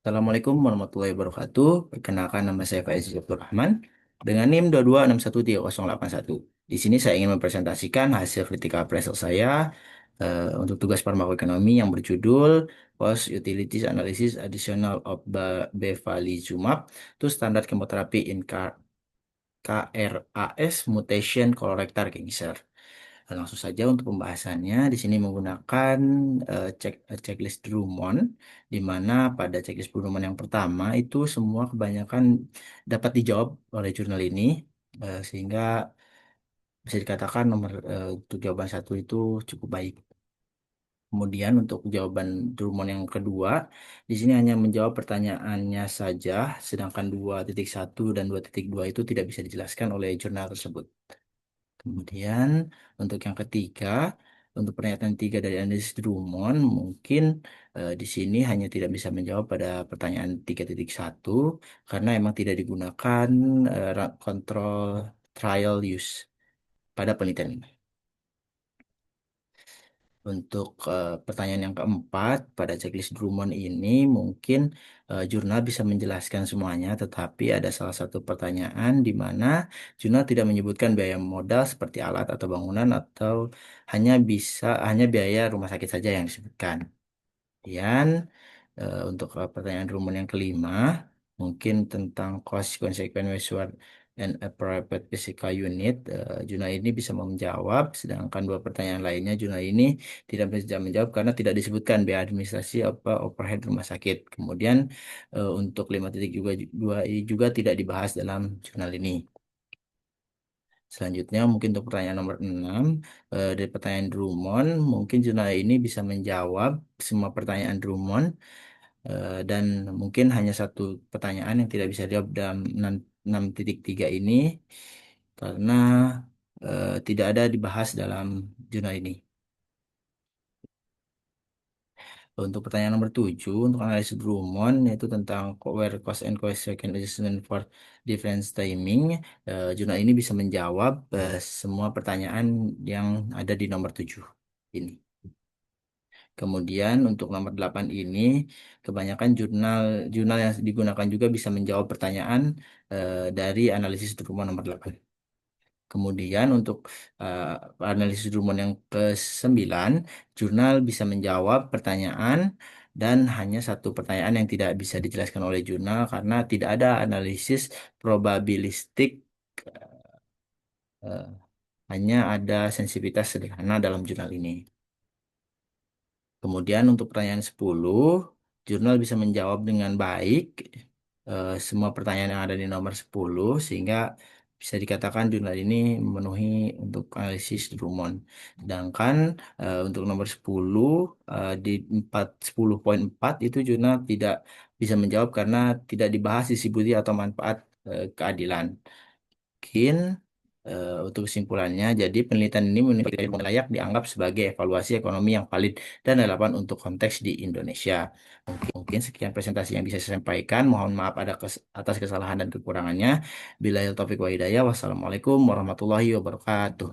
Assalamualaikum warahmatullahi wabarakatuh. Perkenalkan nama saya Faiz Abdul Rahman dengan NIM 22613081. Di sini saya ingin mempresentasikan hasil critical appraisal saya untuk tugas farmakoekonomi yang berjudul Cost Utilities Analysis Additional of Bevacizumab to Standard Chemotherapy in KRAS Mutation Colorectal Cancer. Langsung saja untuk pembahasannya di sini menggunakan checklist Drummond, di mana pada checklist Drummond yang pertama itu semua kebanyakan dapat dijawab oleh jurnal ini, sehingga bisa dikatakan untuk jawaban satu itu cukup baik. Kemudian untuk jawaban Drummond yang kedua, di sini hanya menjawab pertanyaannya saja, sedangkan 2.1 dan 2.2 itu tidak bisa dijelaskan oleh jurnal tersebut. Kemudian untuk yang ketiga, untuk pernyataan tiga dari analisis Drummond, mungkin di sini hanya tidak bisa menjawab pada pertanyaan 3.1 karena emang tidak digunakan control trial use pada penelitian ini. Untuk pertanyaan yang keempat, pada checklist Drummond ini mungkin jurnal bisa menjelaskan semuanya, tetapi ada salah satu pertanyaan di mana jurnal tidak menyebutkan biaya modal seperti alat atau bangunan atau hanya biaya rumah sakit saja yang disebutkan. Kemudian untuk pertanyaan rumun yang kelima, mungkin tentang cost consequent measure and appropriate physical unit, jurnal ini bisa menjawab, sedangkan dua pertanyaan lainnya jurnal ini tidak bisa menjawab karena tidak disebutkan biaya administrasi apa overhead rumah sakit. Kemudian untuk 5.2 ini juga tidak dibahas dalam jurnal ini. Selanjutnya mungkin untuk pertanyaan nomor 6 dari pertanyaan Drummond, mungkin jurnal ini bisa menjawab semua pertanyaan Drummond dan mungkin hanya satu pertanyaan yang tidak bisa dijawab dalam 6.3 ini karena tidak ada dibahas dalam jurnal ini. Untuk pertanyaan nomor 7, untuk analisis Drummond, yaitu tentang where cost and consequence adjustment for difference timing, jurnal ini bisa menjawab semua pertanyaan yang ada di nomor 7 ini. Kemudian untuk nomor 8 ini, kebanyakan jurnal jurnal yang digunakan juga bisa menjawab pertanyaan dari analisis Drummond nomor 8. Kemudian untuk analisis Drummond yang ke-9, jurnal bisa menjawab pertanyaan dan hanya satu pertanyaan yang tidak bisa dijelaskan oleh jurnal karena tidak ada analisis probabilistik, eh, hanya ada sensitivitas sederhana dalam jurnal ini. Kemudian untuk pertanyaan 10, jurnal bisa menjawab dengan baik semua pertanyaan yang ada di nomor 10 sehingga bisa dikatakan jurnal ini memenuhi untuk analisis Drummond. Sedangkan untuk nomor 10 di 10.4 itu jurnal tidak bisa menjawab karena tidak dibahas distribusi atau manfaat keadilan. Mungkin untuk kesimpulannya, jadi penelitian ini menunjukkan ilmu layak dianggap sebagai evaluasi ekonomi yang valid dan relevan untuk konteks di Indonesia. Mungkin sekian presentasi yang bisa saya sampaikan. Mohon maaf atas kesalahan dan kekurangannya. Bila taufik wa hidayah, wassalamualaikum warahmatullahi wabarakatuh.